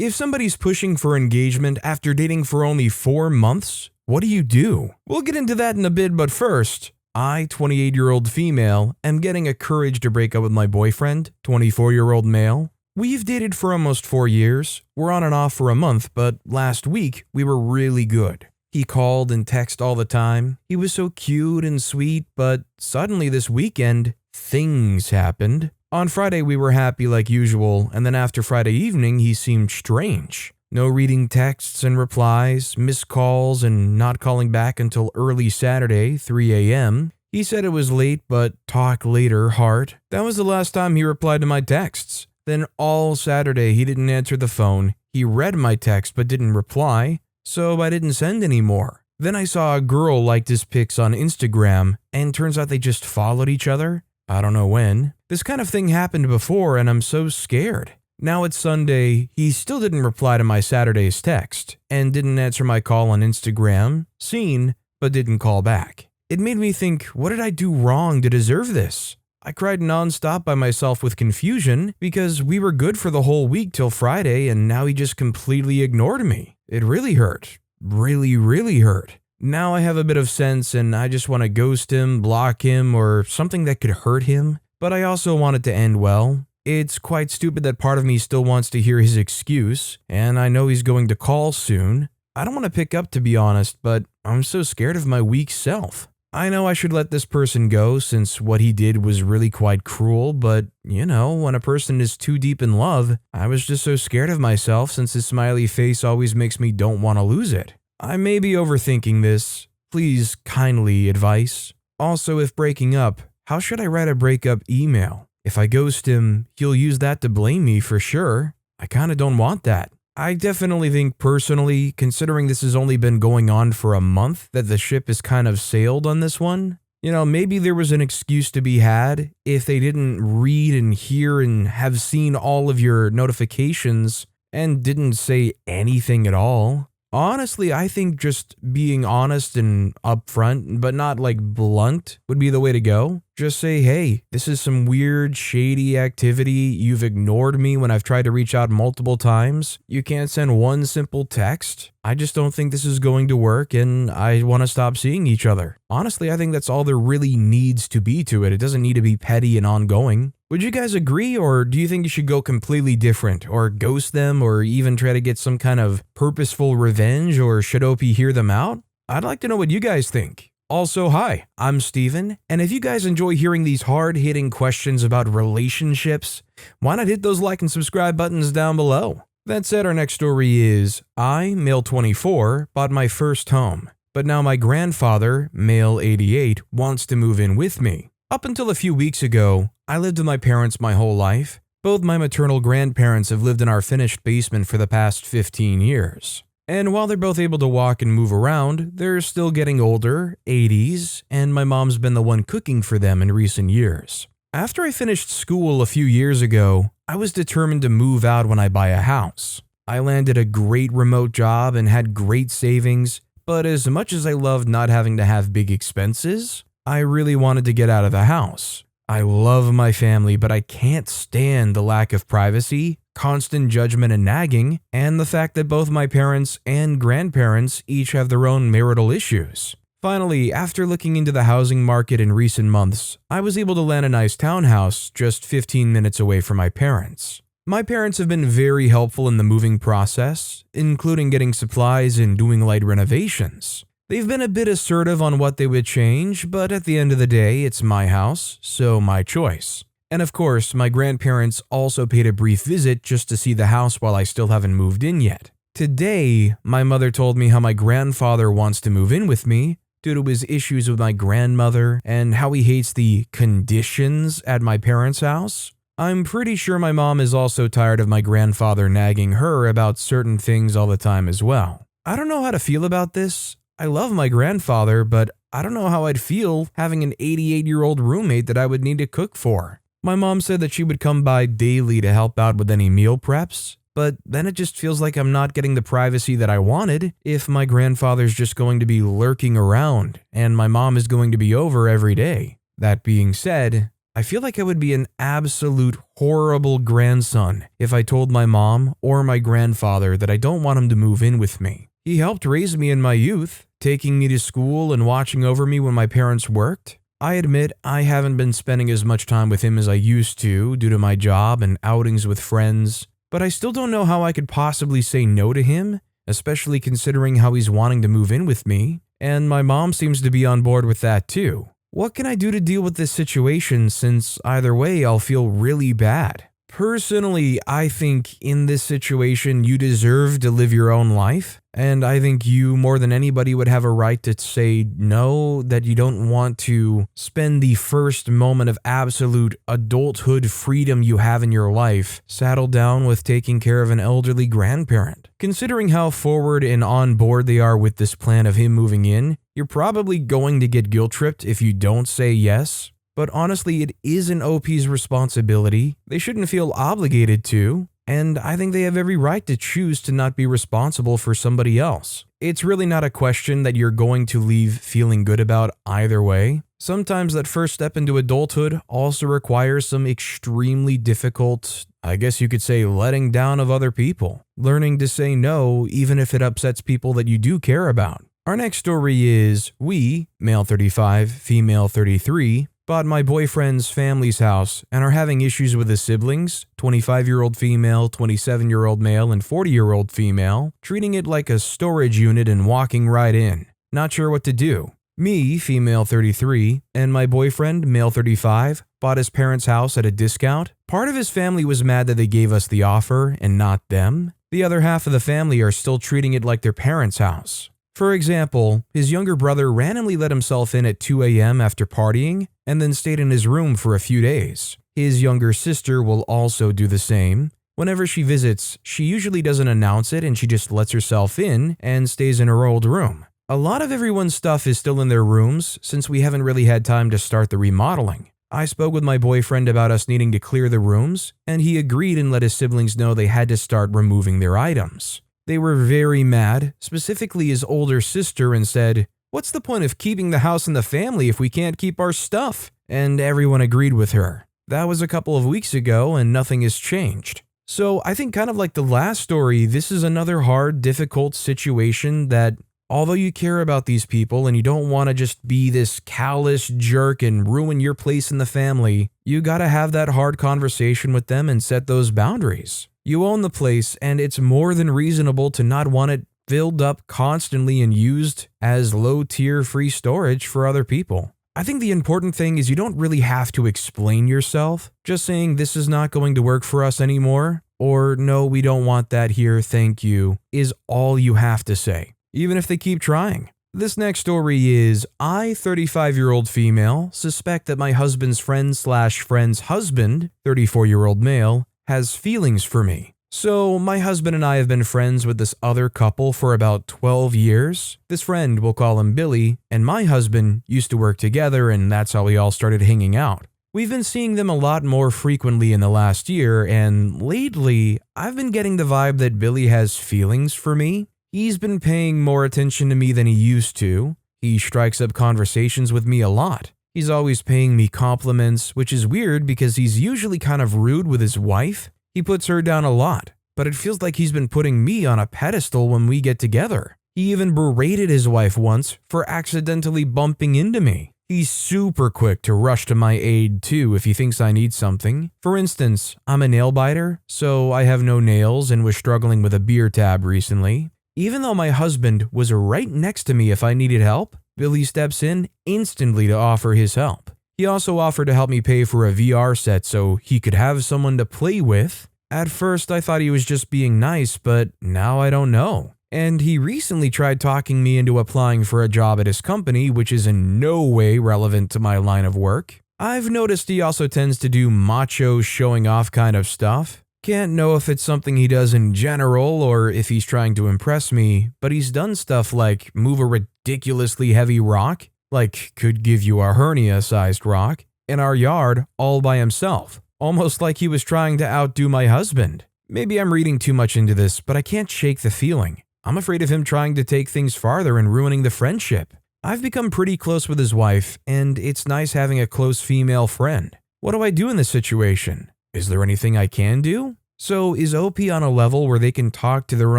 If somebody's pushing for engagement after dating for only 4 months, what do? We'll get into that in a bit, but first, I, 28-year-old female, am getting a courage to break up with my boyfriend, 24-year-old male. We've dated for almost 4 years. We're on and off for a month, but last week we were really good. He called and texted all the time. He was so cute and sweet, but suddenly this weekend, things happened. On Friday we were happy like usual, and then after Friday evening he seemed strange. No reading texts and replies, missed calls, and not calling back until early Saturday, 3 a.m. He said it was late, but talk later, heart. That was the last time he replied to my texts. Then all Saturday he didn't answer the phone. He read my text but didn't reply, so I didn't send any more. Then I saw a girl liked his pics on Instagram, and turns out they just followed each other. I don't know when. This kind of thing happened before, and I'm so scared. Now it's Sunday, he still didn't reply to my Saturday's text, and didn't answer my call on Instagram, seen, but didn't call back. It made me think, what did I do wrong to deserve this? I cried nonstop by myself with confusion, because we were good for the whole week till Friday, and now he just completely ignored me. It really hurt. Really hurt. Now I have a bit of sense, and I just want to ghost him, block him, or something that could hurt him, but I also want it to end well. It's quite stupid that part of me still wants to hear his excuse, and I know he's going to call soon. I don't want to pick up, to be honest, but I'm so scared of my weak self. I know I should let this person go since what he did was really quite cruel, but when a person is too deep in love, I was just so scared of myself since his smiley face always makes me don't want to lose it. I may be overthinking this. Please kindly advice. Also, if breaking up, how should I write a breakup email? If I ghost him, he'll use that to blame me for sure. I kinda don't want that. I definitely think personally, considering this has only been going on for a month, that the ship is kind of sailed on this one. Maybe there was an excuse to be had if they didn't read and hear and have seen all of your notifications and didn't say anything at all. Honestly, I think just being honest and upfront, but not blunt, would be the way to go. Just say, hey, this is some weird, shady activity. You've ignored me when I've tried to reach out multiple times. You can't send one simple text. I just don't think this is going to work, and I want to stop seeing each other. Honestly, I think that's all there really needs to be to it. It doesn't need to be petty and ongoing. Would you guys agree, or do you think you should go completely different, or ghost them, or even try to get some kind of purposeful revenge, or should OP hear them out? I'd like to know what you guys think. Also, hi, I'm Steven, and if you guys enjoy hearing these hard-hitting questions about relationships, why not hit those like and subscribe buttons down below? That said, our next story is, I, male 24, bought my first home, but now my grandfather, male 88, wants to move in with me. Up until a few weeks ago, I lived with my parents my whole life. Both my maternal grandparents have lived in our finished basement for the past 15 years. And while they're both able to walk and move around, they're still getting older, 80s, and my mom's been the one cooking for them in recent years. After I finished school a few years ago, I was determined to move out when I buy a house. I landed a great remote job and had great savings, but as much as I loved not having to have big expenses, I really wanted to get out of the house. I love my family, but I can't stand the lack of privacy, constant judgment and nagging, and the fact that both my parents and grandparents each have their own marital issues. Finally, after looking into the housing market in recent months, I was able to land a nice townhouse just 15 minutes away from my parents. My parents have been very helpful in the moving process, including getting supplies and doing light renovations. They've been a bit assertive on what they would change, but at the end of the day, it's my house, so my choice. And of course, my grandparents also paid a brief visit just to see the house while I still haven't moved in yet. Today, my mother told me how my grandfather wants to move in with me due to his issues with my grandmother and how he hates the conditions at my parents' house. I'm pretty sure my mom is also tired of my grandfather nagging her about certain things all the time as well. I don't know how to feel about this. I love my grandfather, but I don't know how I'd feel having an 88-year-old roommate that I would need to cook for. My mom said that she would come by daily to help out with any meal preps, but then it just feels like I'm not getting the privacy that I wanted if my grandfather's just going to be lurking around and my mom is going to be over every day. That being said, I feel like I would be an absolute horrible grandson if I told my mom or my grandfather that I don't want him to move in with me. He helped raise me in my youth, taking me to school and watching over me when my parents worked. I admit I haven't been spending as much time with him as I used to due to my job and outings with friends, but I still don't know how I could possibly say no to him, especially considering how he's wanting to move in with me, and my mom seems to be on board with that too. What can I do to deal with this situation, since either way I'll feel really bad? Personally, I think in this situation you deserve to live your own life, and I think you more than anybody would have a right to say no, that you don't want to spend the first moment of absolute adulthood freedom you have in your life saddled down with taking care of an elderly grandparent. Considering how forward and on board they are with this plan of him moving in, you're probably going to get guilt-tripped if you don't say yes. But honestly, it isn't OP's responsibility. They shouldn't feel obligated to, and I think they have every right to choose to not be responsible for somebody else. It's really not a question that you're going to leave feeling good about either way. Sometimes that first step into adulthood also requires some extremely difficult, I guess you could say, letting down of other people. Learning to say no, even if it upsets people that you do care about. Our next story is, we, male 35, female 33, bought my boyfriend's family's house and are having issues with his siblings, 25-year-old female, 27-year-old male, and 40-year-old female, treating it like a storage unit and walking right in. Not sure what to do. Me, female 33, and my boyfriend, male 35, bought his parents' house at a discount. Part of his family was mad that they gave us the offer and not them. The other half of the family are still treating it like their parents' house. For example, his younger brother randomly let himself in at 2 a.m. after partying and then stayed in his room for a few days. His younger sister will also do the same. Whenever she visits, she usually doesn't announce it and she just lets herself in and stays in her old room. A lot of everyone's stuff is still in their rooms since we haven't really had time to start the remodeling. I spoke with my boyfriend about us needing to clear the rooms, and he agreed and let his siblings know they had to start removing their items. They were very mad, specifically his older sister, and said, "What's the point of keeping the house in the family if we can't keep our stuff?" And everyone agreed with her. That was a couple of weeks ago and nothing has changed. So I think kind of like the last story, this is another hard, difficult situation that, although you care about these people and you don't want to just be this callous jerk and ruin your place in the family, you gotta have that hard conversation with them and set those boundaries. You own the place, and it's more than reasonable to not want it filled up constantly and used as low-tier free storage for other people. I think the important thing is you don't really have to explain yourself. Just saying this is not going to work for us anymore, or no, we don't want that here, thank you, is all you have to say, even if they keep trying. This next story is, I, 35-year-old female, suspect that my husband's friend's husband, 34-year-old male, has feelings for me. So my husband and I have been friends with this other couple for about 12 years. This friend, we'll call him Billy, and my husband used to work together, and that's how we all started hanging out. We've been seeing them a lot more frequently in the last year, and lately I've been getting the vibe that Billy has feelings for me. He's been paying more attention to me than he used to. He strikes up conversations with me a lot. He's always paying me compliments, which is weird because he's usually kind of rude with his wife. He puts her down a lot, but it feels like he's been putting me on a pedestal when we get together. He even berated his wife once for accidentally bumping into me. He's super quick to rush to my aid too if he thinks I need something. For instance, I'm a nail biter, so I have no nails and was struggling with a beer tab recently. Even though my husband was right next to me if I needed help, Billy steps in instantly to offer his help. He also offered to help me pay for a VR set so he could have someone to play with. At first I thought he was just being nice, but now I don't know. And he recently tried talking me into applying for a job at his company, which is in no way relevant to my line of work. I've noticed he also tends to do macho showing off kind of stuff. Can't know if it's something he does in general or if he's trying to impress me, but he's done stuff like move a ridiculously heavy rock, like could give you a hernia-sized rock, in our yard all by himself, almost like he was trying to outdo my husband. Maybe I'm reading too much into this, but I can't shake the feeling. I'm afraid of him trying to take things farther and ruining the friendship. I've become pretty close with his wife, and it's nice having a close female friend. What do I do in this situation? Is there anything I can do? So is OP on a level where they can talk to their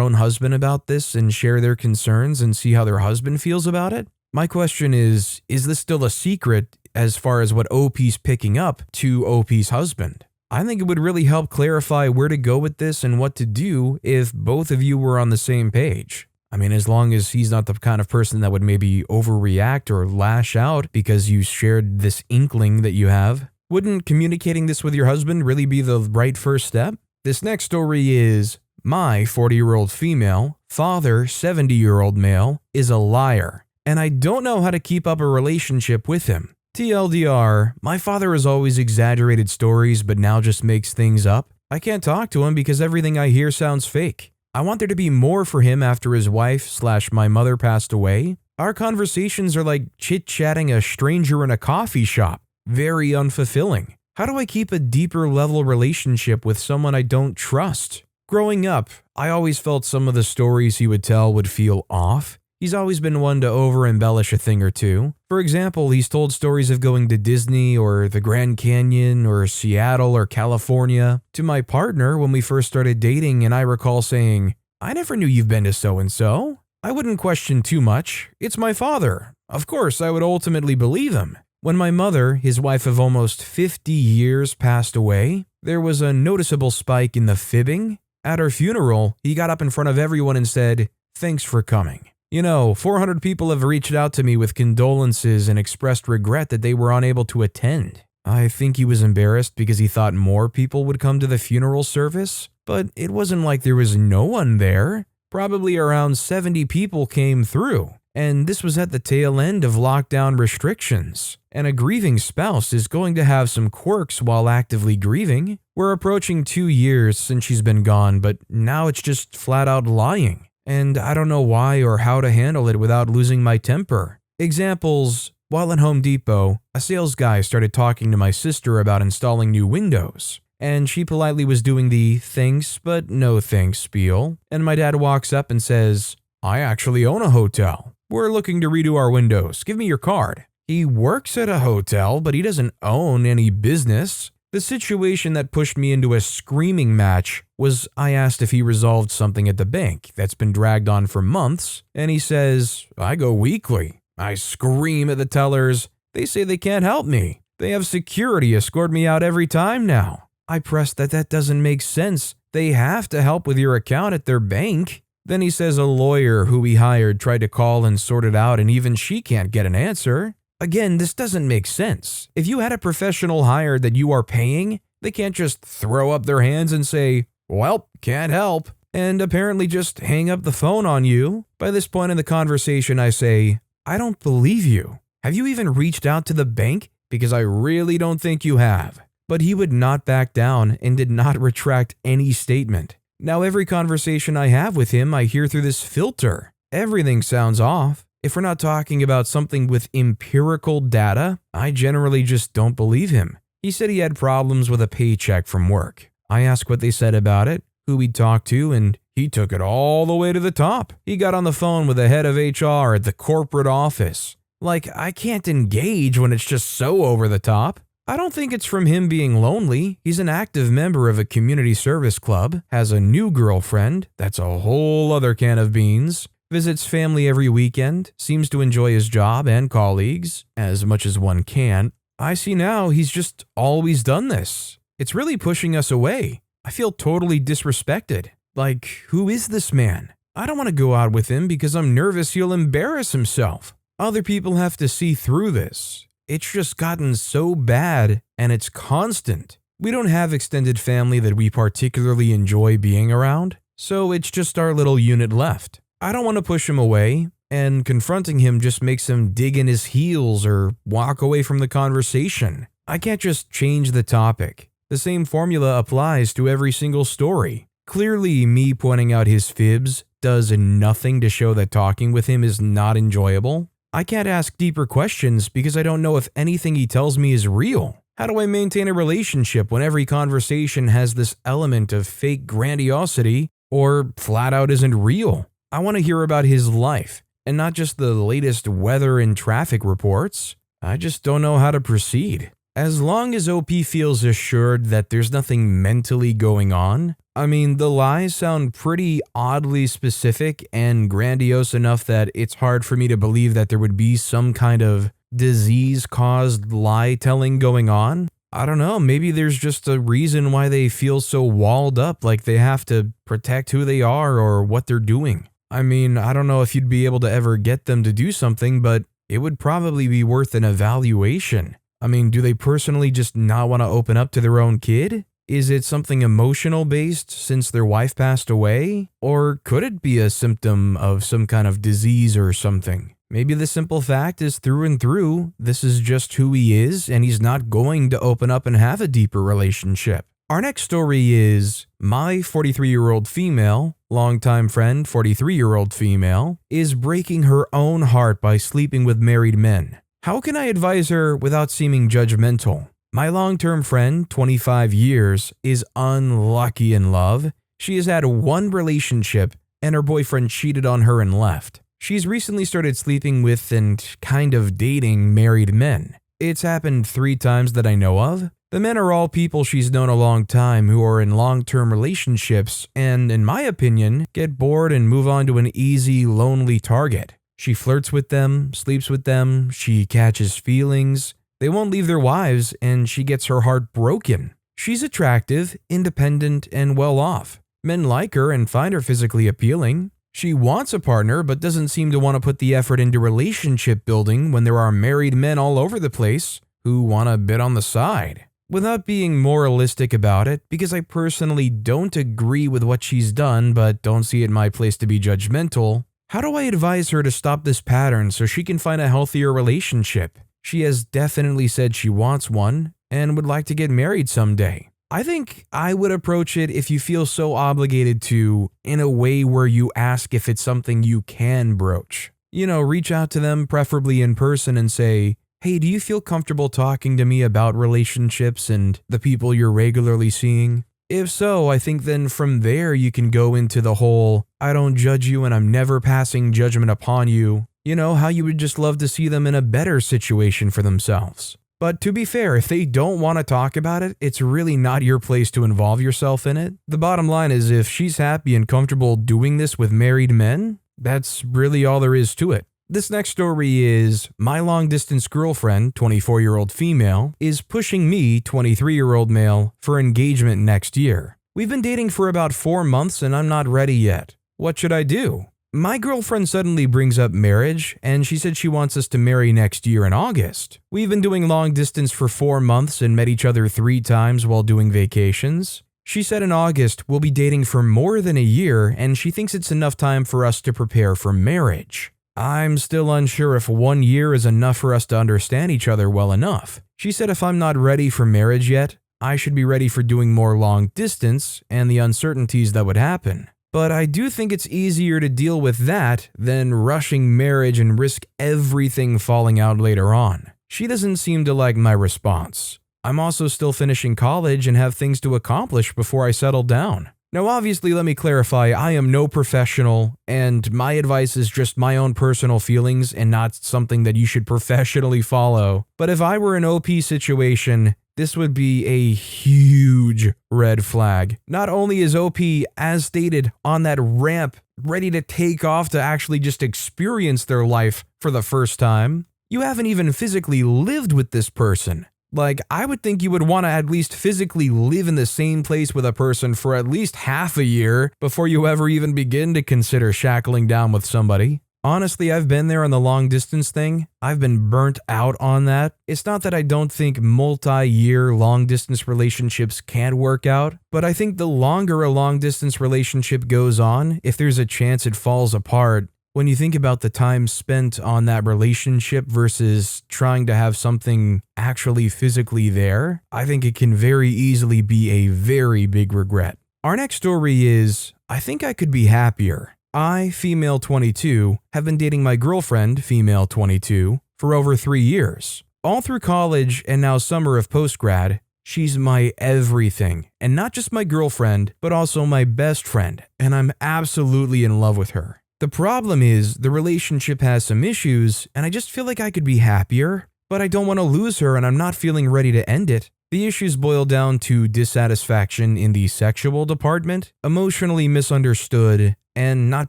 own husband about this and share their concerns and see how their husband feels about it? My question is this still a secret as far as what OP's picking up to OP's husband? I think it would really help clarify where to go with this and what to do if both of you were on the same page. I mean, as long as he's not the kind of person that would maybe overreact or lash out because you shared this inkling that you have. Wouldn't communicating this with your husband really be the right first step? This next story is, my 40-year-old female, father 70-year-old male, is a liar, and I don't know how to keep up a relationship with him. TLDR, my father has always exaggerated stories but now just makes things up. I can't talk to him because everything I hear sounds fake. I want there to be more for him after his wife/my mother passed away. Our conversations are like chit-chatting a stranger in a coffee shop. Very unfulfilling. How do I keep a deeper level relationship with someone I don't trust? Growing up, I always felt some of the stories he would tell would feel off. He's always been one to over-embellish a thing or two. For example, he's told stories of going to Disney or the Grand Canyon or Seattle or California to my partner when we first started dating, and I recall saying, "I never knew you've been to so-and-so." I wouldn't question too much. It's my father. Of course, I would ultimately believe him. When my mother, his wife of almost 50 years, passed away, there was a noticeable spike in the fibbing. At her funeral, he got up in front of everyone and said, "Thanks for coming. 400 people have reached out to me with condolences and expressed regret that they were unable to attend." I think he was embarrassed because he thought more people would come to the funeral service, but it wasn't like there was no one there. Probably around 70 people came through, and this was at the tail end of lockdown restrictions. And a grieving spouse is going to have some quirks while actively grieving. We're approaching 2 years since she's been gone, but now it's just flat out lying. And I don't know why or how to handle it without losing my temper. Examples, while at Home Depot, a sales guy started talking to my sister about installing new windows, and she politely was doing the thanks but no thanks spiel, and my dad walks up and says, "I actually own a hotel. We're looking to redo our windows. Give me your card." He works at a hotel, but he doesn't own any business. The situation that pushed me into a screaming match was I asked if he resolved something at the bank that's been dragged on for months, and he says, "I go weekly." I scream at the tellers. They say they can't help me. They have security escort me out every time now. I press that doesn't make sense. They have to help with your account at their bank. Then he says a lawyer who he hired tried to call and sort it out, and even she can't get an answer. Again, this doesn't make sense. If you had a professional hired that you are paying, they can't just throw up their hands and say, "Well, can't help," and apparently just hang up the phone on you. By this point in the conversation, I say, "I don't believe you. Have you even reached out to the bank? Because I really don't think you have." But he would not back down and did not retract any statement. Now every conversation I have with him, I hear through this filter. Everything sounds off. If we're not talking about something with empirical data, I generally just don't believe him. He said he had problems with a paycheck from work. I asked what they said about it, who he'd talked to, and he took it all the way to the top. He got on the phone with the head of HR at the corporate office. Like, I can't engage when it's just so over the top. I don't think it's from him being lonely. He's an active member of a community service club, has a new girlfriend, that's a whole other can of beans, visits family every weekend, seems to enjoy his job and colleagues, as much as one can. I see now he's just always done this. It's really pushing us away. I feel totally disrespected. Like, who is this man? I don't want to go out with him because I'm nervous he'll embarrass himself. Other people have to see through this. It's just gotten so bad, and it's constant. We don't have extended family that we particularly enjoy being around, so it's just our little unit left. I don't want to push him away, and confronting him just makes him dig in his heels or walk away from the conversation. I can't just change the topic. The same formula applies to every single story. Clearly, me pointing out his fibs does nothing to show that talking with him is not enjoyable. I can't ask deeper questions because I don't know if anything he tells me is real. How do I maintain a relationship when every conversation has this element of fake grandiosity or flat out isn't real? I want to hear about his life and not just the latest weather and traffic reports. I just don't know how to proceed. As long as OP feels assured that there's nothing mentally going on, I mean, the lies sound pretty oddly specific and grandiose enough that it's hard for me to believe that there would be some kind of disease-caused lie telling going on. I don't know, maybe there's just a reason why they feel so walled up, like they have to protect who they are or what they're doing. I mean, I don't know if you'd be able to ever get them to do something, but it would probably be worth an evaluation. I mean, do they personally just not want to open up to their own kid? Is it something emotional based since their wife passed away? Or could it be a symptom of some kind of disease or something? Maybe the simple fact is through and through, this is just who he is and he's not going to open up and have a deeper relationship. Our next story is my 43-year-old female, longtime friend, 43-year-old female, is breaking her own heart by sleeping with married men. How can I advise her without seeming judgmental? My long-term friend, 25 years, is unlucky in love. She has had one relationship and her boyfriend cheated on her and left. She's recently started sleeping with and kind of dating married men. It's happened 3 times that I know of. The men are all people she's known a long time who are in long-term relationships and, in my opinion, get bored and move on to an easy, lonely target. She flirts with them, sleeps with them, she catches feelings. They won't leave their wives and she gets her heart broken. She's attractive, independent, and well off. Men like her and find her physically appealing. She wants a partner but doesn't seem to want to put the effort into relationship building when there are married men all over the place who want a bit on the side. Without being moralistic about it, because I personally don't agree with what she's done but don't see it my place to be judgmental, how do I advise her to stop this pattern so she can find a healthier relationship? She has definitely said she wants one and would like to get married someday. I think I would approach it if you feel so obligated to, in a way where you ask if it's something you can broach. You know, reach out to them, preferably in person, and say, hey, do you feel comfortable talking to me about relationships and the people you're regularly seeing? If so, I think then from there you can go into the whole, I don't judge you and I'm never passing judgment upon you. You know, how you would just love to see them in a better situation for themselves. But to be fair, if they don't want to talk about it, it's really not your place to involve yourself in it. The bottom line is if she's happy and comfortable doing this with married men, that's really all there is to it. This next story is my long-distance girlfriend, 24-year-old female, is pushing me, 23-year-old male, for engagement next year. We've been dating for about 4 months and I'm not ready yet. What should I do? My girlfriend suddenly brings up marriage, and she said she wants us to marry next year in August. We've been doing long distance for 4 months and met each other 3 times while doing vacations. She said in August we'll be dating for more than a year, and she thinks it's enough time for us to prepare for marriage. I'm still unsure if 1 year is enough for us to understand each other well enough. She said if I'm not ready for marriage yet, I should be ready for doing more long distance and the uncertainties that would happen. But I do think it's easier to deal with that than rushing marriage and risk everything falling out later on. She doesn't seem to like my response. I'm also still finishing college and have things to accomplish before I settle down. Now obviously let me clarify, I am no professional and my advice is just my own personal feelings and not something that you should professionally follow. But if I were an OP situation, this would be a huge red flag. Not only is OP, as stated, on that ramp, ready to take off to actually just experience their life for the first time, you haven't even physically lived with this person. Like, I would think you would want to at least physically live in the same place with a person for at least half a year before you ever even begin to consider shackling down with somebody. Honestly, I've been there on the long distance thing. I've been burnt out on that. It's not that I don't think multi-year long distance relationships can work out, but I think the longer a long distance relationship goes on, if there's a chance it falls apart, when you think about the time spent on that relationship versus trying to have something actually physically there, I think it can very easily be a very big regret. Our next story is, I think I could be happier. I, female 22, have been dating my girlfriend, female 22, for over 3 years. All through college and now summer of postgrad, she's my everything. And not just my girlfriend, but also my best friend. And I'm absolutely in love with her. The problem is, the relationship has some issues, and I just feel like I could be happier. but I don't want to lose her and I'm not feeling ready to end it. The issues boil down to dissatisfaction in the sexual department, emotionally misunderstood, and not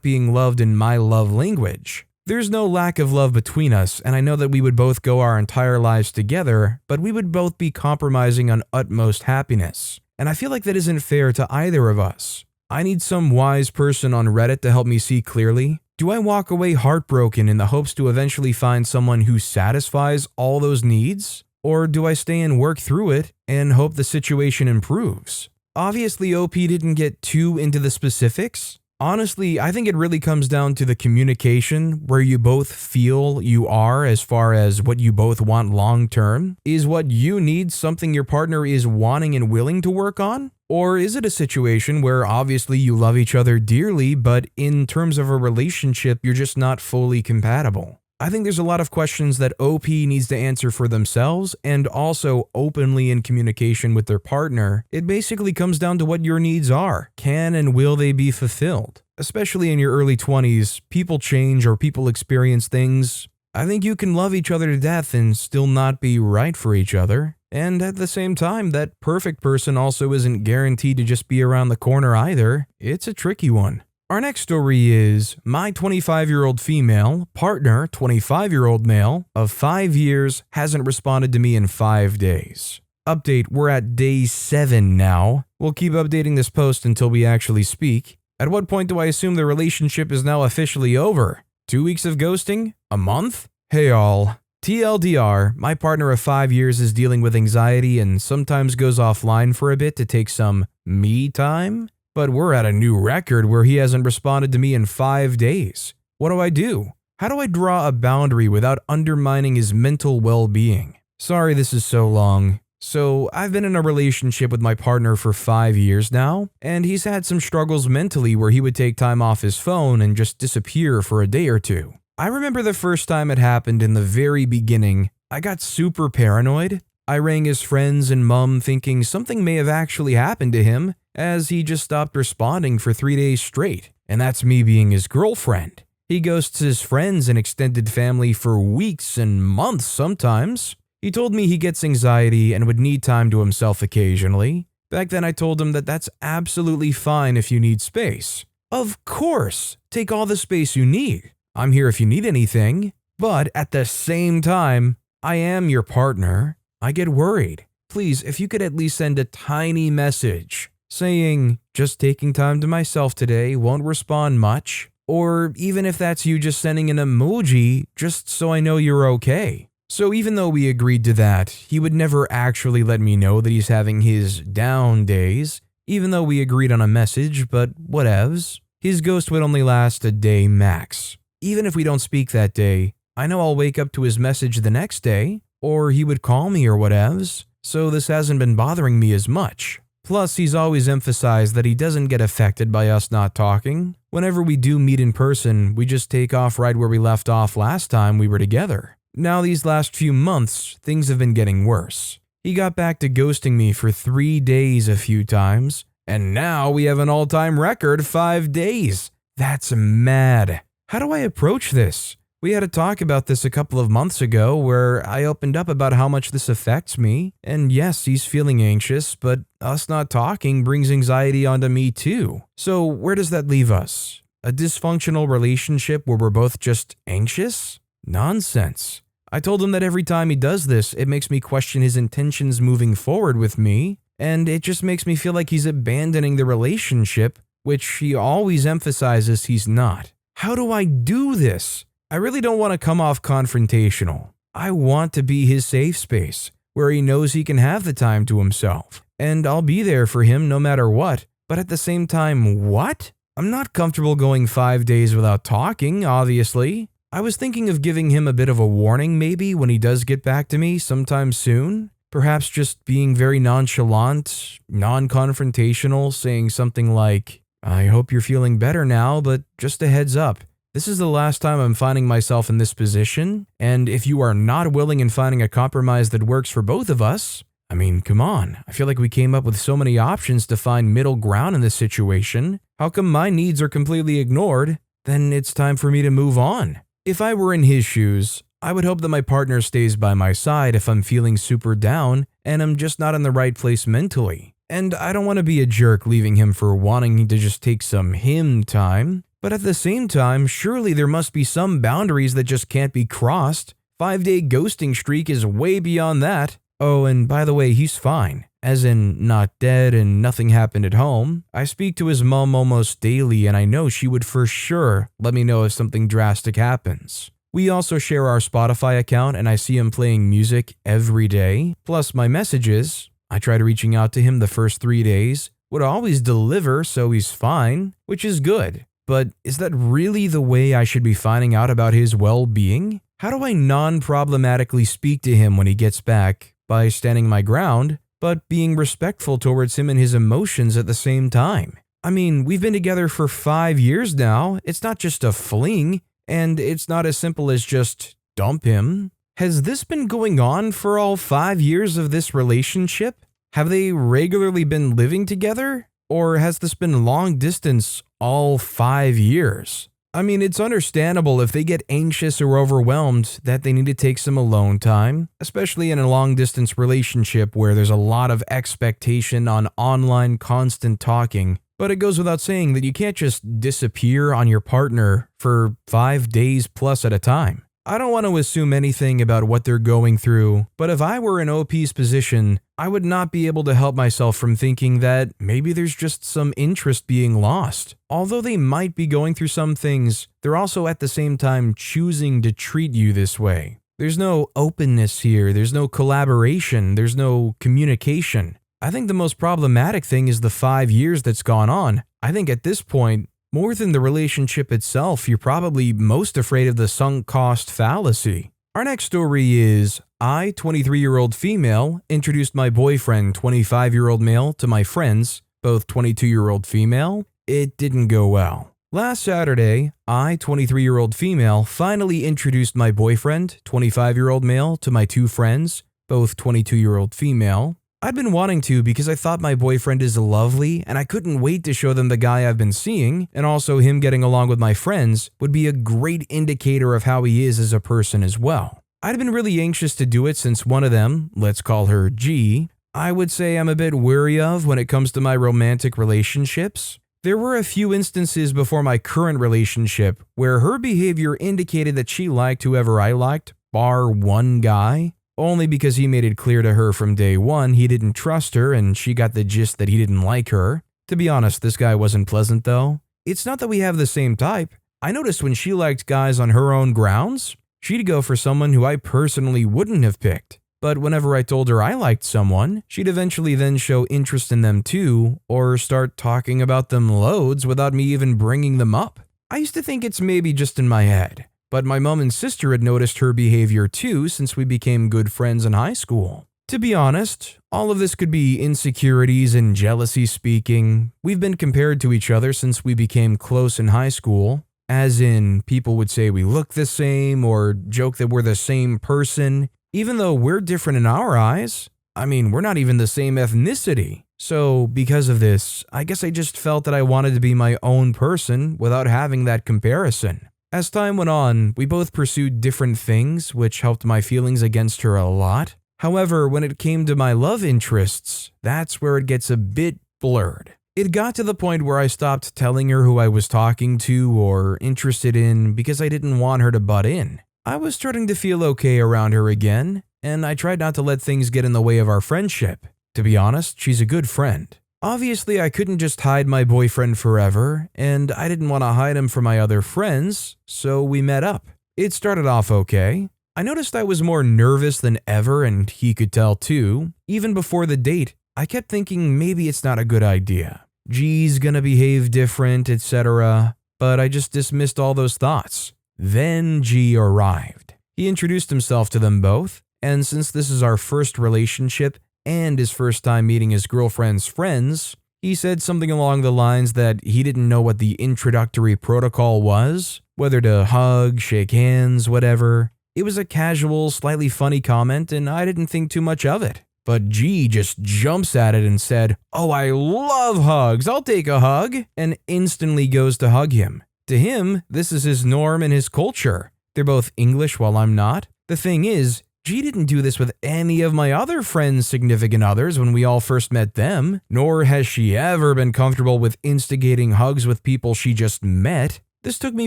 being loved in my love language. There's no lack of love between us, and I know that we would both go our entire lives together, but we would both be compromising on utmost happiness. And I feel like that isn't fair to either of us. I need some wise person on Reddit to help me see clearly. Do I walk away heartbroken in the hopes to eventually find someone who satisfies all those needs? Or do I stay and work through it and hope the situation improves? Obviously, OP didn't get too into the specifics. Honestly, I think it really comes down to the communication where you both feel you are as far as what you both want long term. Is what you need something your partner is wanting and willing to work on? Or is it a situation where obviously you love each other dearly, but in terms of a relationship, you're just not fully compatible? I think there's a lot of questions that OP needs to answer for themselves and also openly in communication with their partner. It basically comes down to what your needs are. Can and will they be fulfilled? Especially in your early 20s, people change or people experience things. I think you can love each other to death and still not be right for each other. And at the same time, that perfect person also isn't guaranteed to just be around the corner either. It's a tricky one. Our next story is my 25-year-old female partner, 25-year-old male of 5 years hasn't responded to me in 5 days. Update, we're at day 7 now. We'll keep updating this post until we actually speak. At what point do I assume the relationship is now officially over? 2 weeks of ghosting? A month? Hey all. TLDR, my partner of 5 years is dealing with anxiety and sometimes goes offline for a bit to take some me time. But we're at a new record where he hasn't responded to me in 5 days. What do I do? How do I draw a boundary without undermining his mental well-being? Sorry this is so long. So I've been in a relationship with my partner for 5 years now, and he's had some struggles mentally where he would take time off his phone and just disappear for a day or two. I remember the first time it happened in the very beginning, I got super paranoid. I rang his friends and mom thinking something may have actually happened to him, as he just stopped responding for 3 days straight, and that's me being his girlfriend. He ghosts his friends and extended family for weeks and months sometimes. He told me he gets anxiety and would need time to himself occasionally. Back then I told him that that's absolutely fine if you need space. Of course, take all the space you need. I'm here if you need anything. But at the same time, I am your partner. I get worried. Please, if you could at least send a tiny message saying, just taking time to myself today, won't respond much. Or even if that's you just sending an emoji, just so I know you're okay. So even though we agreed to that, he would never actually let me know that he's having his down days, even though we agreed on a message, but whatevs. His ghost would only last a day max. Even if we don't speak that day, I know I'll wake up to his message the next day, or he would call me or whatevs, so this hasn't been bothering me as much. Plus, he's always emphasized that he doesn't get affected by us not talking. Whenever we do meet in person, we just take off right where we left off last time we were together. Now these last few months, things have been getting worse. He got back to ghosting me for 3 days a few times, and now we have an all-time record 5 days. That's mad. How do I approach this? We had a talk about this a couple of months ago where I opened up about how much this affects me. And yes, he's feeling anxious, but us not talking brings anxiety onto me too. So where does that leave us? A dysfunctional relationship where we're both just anxious? Nonsense. I told him that every time he does this, it makes me question his intentions moving forward with me. And it just makes me feel like he's abandoning the relationship, which he always emphasizes he's not. How do I do this? I really don't want to come off confrontational. I want to be his safe space, where he knows he can have the time to himself. And I'll be there for him no matter what. But at the same time, what? I'm not comfortable going 5 days without talking, obviously. I was thinking of giving him a bit of a warning maybe when he does get back to me sometime soon. Perhaps just being very nonchalant, non-confrontational, saying something like, I hope you're feeling better now, but just a heads up. This is the last time I'm finding myself in this position, and if you are not willing in finding a compromise that works for both of us, I mean, come on. I feel like we came up with so many options to find middle ground in this situation. How come my needs are completely ignored? Then it's time for me to move on. If I were in his shoes, I would hope that my partner stays by my side if I'm feeling super down and I'm just not in the right place mentally. And I don't want to be a jerk leaving him for wanting to just take some him time, but at the same time, surely there must be some boundaries that just can't be crossed. 5-day ghosting streak is way beyond that. Oh, and by the way, he's fine. As in, not dead and nothing happened at home. I speak to his mom almost daily and I know she would for sure let me know if something drastic happens. We also share our Spotify account and I see him playing music every day. Plus my messages, I tried reaching out to him the first 3 days, would always deliver so he's fine, which is good. But is that really the way I should be finding out about his well-being? How do I non-problematically speak to him when he gets back? By standing my ground, but being respectful towards him and his emotions at the same time. I mean, we've been together for 5 years now. It's not just a fling. And it's not as simple as just dump him. Has this been going on for all 5 years of this relationship? Have they regularly been living together? Or has this been long distance all 5 years? I mean, it's understandable if they get anxious or overwhelmed that they need to take some alone time, especially in a long distance relationship where there's a lot of expectation on online constant talking. But it goes without saying that you can't just disappear on your partner for 5 days plus at a time. I don't want to assume anything about what they're going through, but if I were in OP's position, I would not be able to help myself from thinking that maybe there's just some interest being lost. Although they might be going through some things, they're also at the same time choosing to treat you this way. There's no openness here, there's no collaboration, there's no communication. I think the most problematic thing is the 5 years that's gone on. I think at this point, more than the relationship itself, you're probably most afraid of the sunk cost fallacy. Our next story is, I, 23-year-old female, introduced my boyfriend, 25-year-old male, to my friends, both 22-year-old female. It didn't go well. Last Saturday, I, 23-year-old female, finally introduced my boyfriend, 25-year-old male, to my two friends, both 22-year-old female. I'd been wanting to because I thought my boyfriend is lovely and I couldn't wait to show them the guy I've been seeing, and also him getting along with my friends would be a great indicator of how he is as a person as well. I'd been really anxious to do it since one of them, let's call her G, I would say I'm a bit wary of when it comes to my romantic relationships. There were a few instances before my current relationship where her behavior indicated that she liked whoever I liked, bar one guy. Only because he made it clear to her from day one he didn't trust her and she got the gist that he didn't like her. To be honest, this guy wasn't pleasant though. It's not that we have the same type. I noticed when she liked guys on her own grounds, she'd go for someone who I personally wouldn't have picked. But whenever I told her I liked someone, she'd eventually then show interest in them too, or start talking about them loads without me even bringing them up. I used to think it's maybe just in my head. But my mom and sister had noticed her behavior too since we became good friends in high school. To be honest, all of this could be insecurities and jealousy speaking. We've been compared to each other since we became close in high school, as in people would say we look the same or joke that we're the same person, even though we're different in our eyes. I mean, we're not even the same ethnicity. So because of this, I guess I just felt that I wanted to be my own person without having that comparison. As time went on, we both pursued different things, which helped my feelings against her a lot. However, when it came to my love interests, that's where it gets a bit blurred. It got to the point where I stopped telling her who I was talking to or interested in because I didn't want her to butt in. I was starting to feel okay around her again, and I tried not to let things get in the way of our friendship. To be honest, she's a good friend. Obviously, I couldn't just hide my boyfriend forever, and I didn't want to hide him from my other friends, so we met up. It started off okay. I noticed I was more nervous than ever, and he could tell too. Even before the date, I kept thinking maybe it's not a good idea. G's gonna behave different, etc. But I just dismissed all those thoughts. Then G arrived. He introduced himself to them both, and since this is our first relationship, and his first time meeting his girlfriend's friends, he said something along the lines that he didn't know what the introductory protocol was, whether to hug, shake hands, whatever. It was a casual, slightly funny comment, and I didn't think too much of it. But G just jumps at it and said, "Oh, I love hugs, I'll take a hug," and instantly goes to hug him. To him, this is his norm and his culture. They're both English while I'm not, The thing is, G didn't do this with any of my other friends' significant others when we all first met them, nor has she ever been comfortable with instigating hugs with people she just met. This took me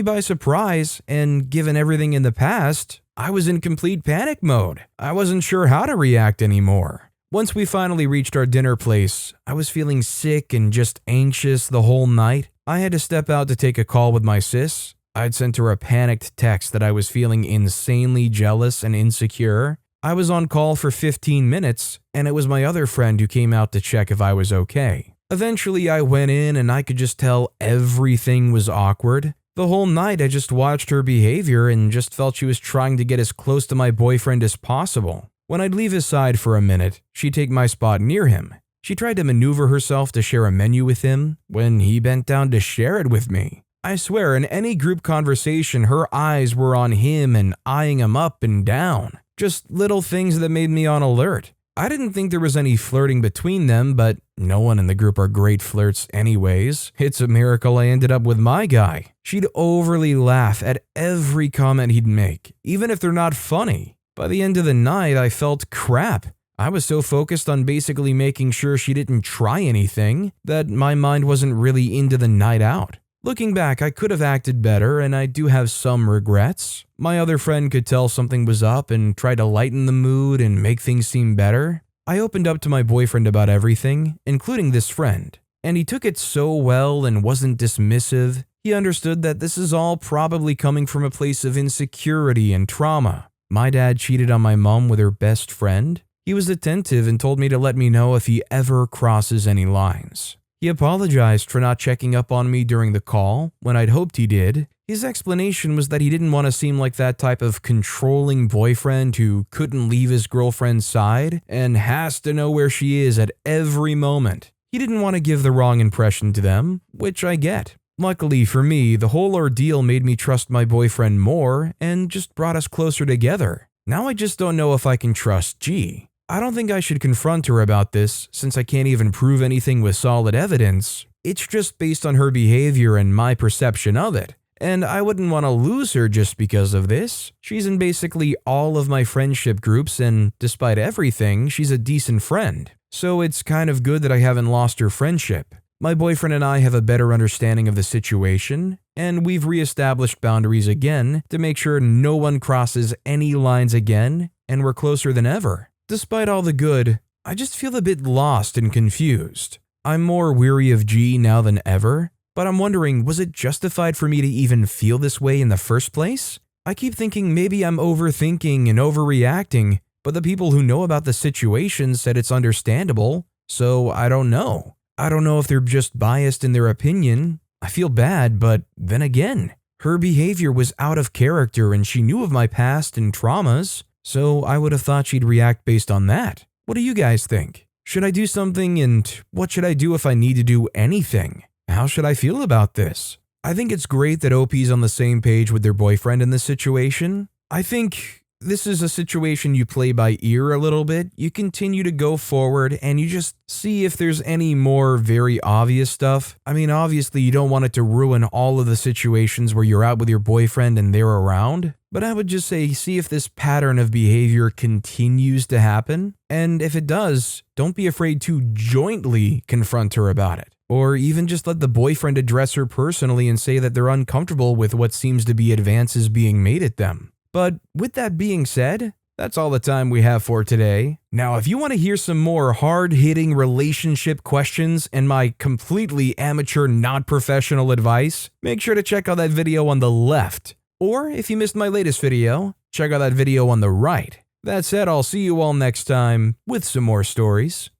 by surprise, and given everything in the past, I was in complete panic mode. I wasn't sure how to react anymore. Once we finally reached our dinner place, I was feeling sick and just anxious the whole night. I had to step out to take a call with my sis. I'd sent her a panicked text that I was feeling insanely jealous and insecure. I was on call for 15 minutes, and it was my other friend who came out to check if I was okay. Eventually, I went in and I could just tell everything was awkward. The whole night, I just watched her behavior and just felt she was trying to get as close to my boyfriend as possible. When I'd leave his side for a minute, she'd take my spot near him. She tried to maneuver herself to share a menu with him when he bent down to share it with me. I swear, in any group conversation, her eyes were on him and eyeing him up and down. Just little things that made me on alert. I didn't think there was any flirting between them, but no one in the group are great flirts anyways. It's a miracle I ended up with my guy. She'd overly laugh at every comment he'd make, even if they're not funny. By the end of the night, I felt crap. I was so focused on basically making sure she didn't try anything that my mind wasn't really into the night out. Looking back, I could have acted better, and I do have some regrets. My other friend could tell something was up and try to lighten the mood and make things seem better. I opened up to my boyfriend about everything, including this friend, and he took it so well and wasn't dismissive. He understood that this is all probably coming from a place of insecurity and trauma. My dad cheated on my mom with her best friend. He was attentive and told me to let me know if he ever crosses any lines. He apologized for not checking up on me during the call when I'd hoped he did. His explanation was that he didn't want to seem like that type of controlling boyfriend who couldn't leave his girlfriend's side and has to know where she is at every moment. He didn't want to give the wrong impression to them, which I get. Luckily for me, the whole ordeal made me trust my boyfriend more and just brought us closer together. Now I just don't know if I can trust G. I don't think I should confront her about this since I can't even prove anything with solid evidence. It's just based on her behavior and my perception of it. And I wouldn't want to lose her just because of this. She's in basically all of my friendship groups, and despite everything, she's a decent friend. So it's kind of good that I haven't lost her friendship. My boyfriend and I have a better understanding of the situation, and we've reestablished boundaries again to make sure no one crosses any lines again, and we're closer than ever. Despite all the good, I just feel a bit lost and confused. I'm more weary of G now than ever, but I'm wondering, was it justified for me to even feel this way in the first place? I keep thinking maybe I'm overthinking and overreacting, but the people who know about the situation said it's understandable, so I don't know. I don't know if they're just biased in their opinion. I feel bad, but then again, her behavior was out of character and she knew of my past and traumas. So I would have thought she'd react based on that. What do you guys think? Should I do something, and what should I do if I need to do anything? How should I feel about this? I think it's great that OP's on the same page with their boyfriend in this situation. I think this is a situation you play by ear a little bit. You continue to go forward and you just see if there's any more very obvious stuff. I mean, obviously you don't want it to ruin all of the situations where you're out with your boyfriend and they're around. But I would just say, see if this pattern of behavior continues to happen. And if it does, don't be afraid to jointly confront her about it. Or even just let the boyfriend address her personally and say that they're uncomfortable with what seems to be advances being made at them. But with that being said, that's all the time we have for today. Now, if you want to hear some more hard-hitting relationship questions and my completely amateur, not professional advice, make sure to check out that video on the left. Or if you missed my latest video, check out that video on the right. That said, I'll see you all next time with some more stories.